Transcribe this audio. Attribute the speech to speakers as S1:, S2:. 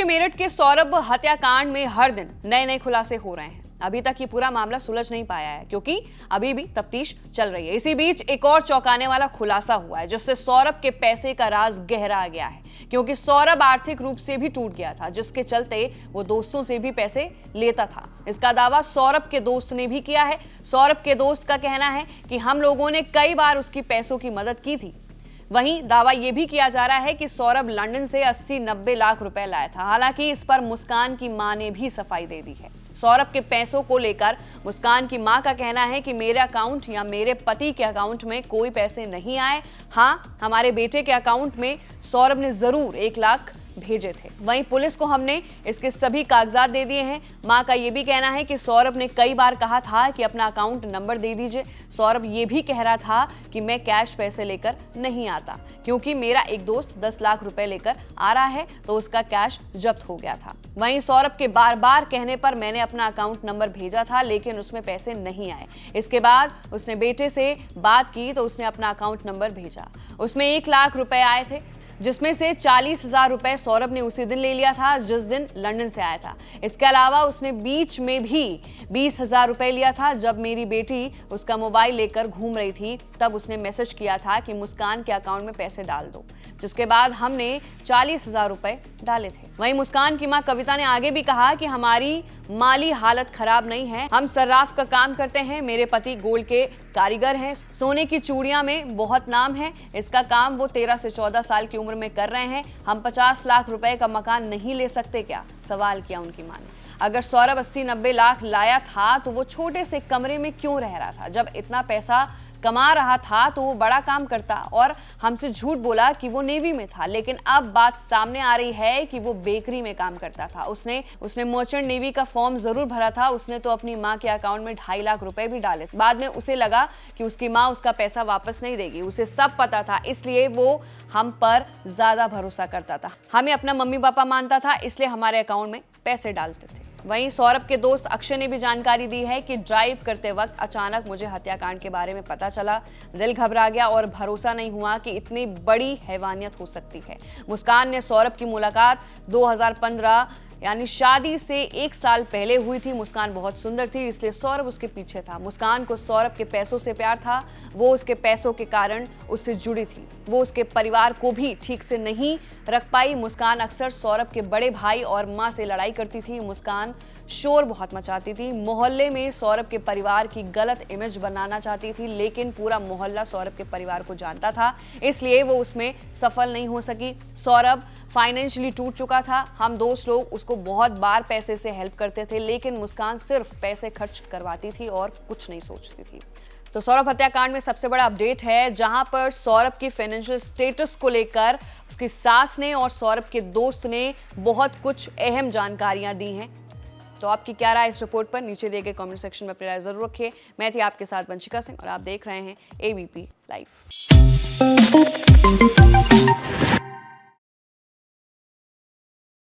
S1: के मेरठ के सौरभ हत्याकांड में हर दिन नए नए खुलासे हो रहे हैं। अभी तक ये पूरा मामला सुलझ नहीं पाया है क्योंकि अभी भी तफ्तीश चल रही है। इसी बीच एक और चौंकाने वाला खुलासा हुआ है जिससे सौरभ के पैसे का राज गहरा आ गया है, क्योंकि सौरभ आर्थिक रूप से भी टूट गया था, जिसके चलते वो दोस्तों से भी पैसे लेता था। इसका दावा सौरभ के दोस्त ने भी किया है। सौरभ के दोस्त का कहना है कि हम लोगों ने कई बार उसकी पैसों की मदद की थी। वहीं दावा यह भी किया जा रहा है कि सौरभ लंदन से 80-90 लाख रुपए लाया था। हालांकि इस पर मुस्कान की मां ने भी सफाई दे दी है। सौरभ के पैसों को लेकर मुस्कान की मां का कहना है कि मेरे अकाउंट या मेरे पति के अकाउंट में कोई पैसे नहीं आए। हां, हमारे बेटे के अकाउंट में सौरभ ने जरूर 1 लाख भेजे थे। वहीं पुलिस को हमने इसके सभी कागजात दे दिए हैं। मां का यह भी कहना है कि सौरभ ने कई बार कहा था कि अपना अकाउंट नंबर दे दीजिए। सौरभ ये भी कह रहा था कि मैं कैश पैसे लेकर नहीं आता, क्योंकि मेरा एक दोस्त 10 लाख रुपए लेकर आ रहा है तो उसका कैश जब्त हो गया था। वहीं सौरभ के बार बार कहने पर मैंने अपना अकाउंट नंबर भेजा था, लेकिन उसमें पैसे नहीं आए। इसके बाद उसने बेटे से बात की तो उसने अपना अकाउंट नंबर भेजा। उसमें 1 लाख रुपए आए थे, जिसमें से 40,000 रुपए सौरभ ने उसी दिन ले लिया था जिस दिन लंदन से आया था। इसके अलावा उसने बीच में भी 20,000 रुपए लिया था। जब मेरी बेटी उसका मोबाइल लेकर घूम रही थी तब उसने मैसेज किया था कि मुस्कान के अकाउंट में पैसे डाल दो, जिसके बाद हमने 40,000 रुपए डाले थे। वहीं मुस्कान की मां कविता ने आगे भी कहा कि हमारी माली हालत खराब नहीं है, हम सर्राफ का काम करते हैं, मेरे पति गोल्ड के कारीगर हैं, सोने की चूड़ियां में बहुत नाम है, इसका काम वो 13 से 14 साल की उम्र में कर रहे हैं। हम 50 लाख रुपए का मकान नहीं ले सकते क्या? सवाल किया उनकी मां ने। अगर सौरभ 80-90 लाख लाया था तो वो छोटे से कमरे में क्यों रह रहा था? जब इतना पैसा कमा रहा था तो वो बड़ा काम करता, और हमसे झूठ बोला कि वो नेवी में था। लेकिन अब बात सामने आ रही है कि वो बेकरी में काम करता था। उसने मर्चेंट नेवी का फॉर्म जरूर भरा था। उसने तो अपनी मां के अकाउंट में 2.5 लाख रुपए भी डाले। बाद में उसे लगा कि उसकी मां उसका पैसा वापस नहीं देगी। उसे सब पता था, इसलिए वो हम पर ज्यादा भरोसा करता था। हमें अपना मम्मी पापा मानता था, इसलिए हमारे अकाउंट में पैसे डालते थे। वहीं सौरभ के दोस्त अक्षय ने भी जानकारी दी है कि ड्राइव करते वक्त अचानक मुझे हत्याकांड के बारे में पता चला, दिल घबरा गया और भरोसा नहीं हुआ कि इतनी बड़ी हैवानियत हो सकती है। मुस्कान ने सौरभ की मुलाकात 2015 यानी शादी से 1 साल पहले हुई थी। मुस्कान बहुत सुंदर थी, इसलिए सौरभ उसके पीछे था। मुस्कान को सौरभ के पैसों से प्यार था, वो उसके पैसों के कारण उससे जुड़ी थी। वो उसके परिवार को भी ठीक से नहीं रख पाई। मुस्कान अक्सर सौरभ के बड़े भाई और मां से लड़ाई करती थी। मुस्कान शोर बहुत मचाती थी, मोहल्ले में सौरभ के परिवार की गलत इमेज बनाना चाहती थी, लेकिन पूरा मोहल्ला सौरभ के परिवार को जानता था, इसलिए वो उसमें सफल नहीं हो सकी। सौरभ फाइनेंशियली टूट चुका था। हम दोस्त लोग उसको बहुत बार पैसे से हेल्प करते थे, लेकिन मुस्कान सिर्फ पैसे खर्च करवाती थी और कुछ नहीं सोचती थी। तो सौरभ हत्याकांड में सबसे बड़ा अपडेट है, जहां पर सौरभ की फाइनेंशियल स्टेटस को लेकर उसकी सास ने और सौरभ के दोस्त ने बहुत कुछ अहम जानकारियां दी हैं। तो आपकी क्या राय इस रिपोर्ट पर? नीचे दिए गए कमेंट सेक्शन में अपनी राय जरूर रखिए। मैं थी आपके साथ वंशिका सिंह और आप देख रहे हैं ABP लाइव।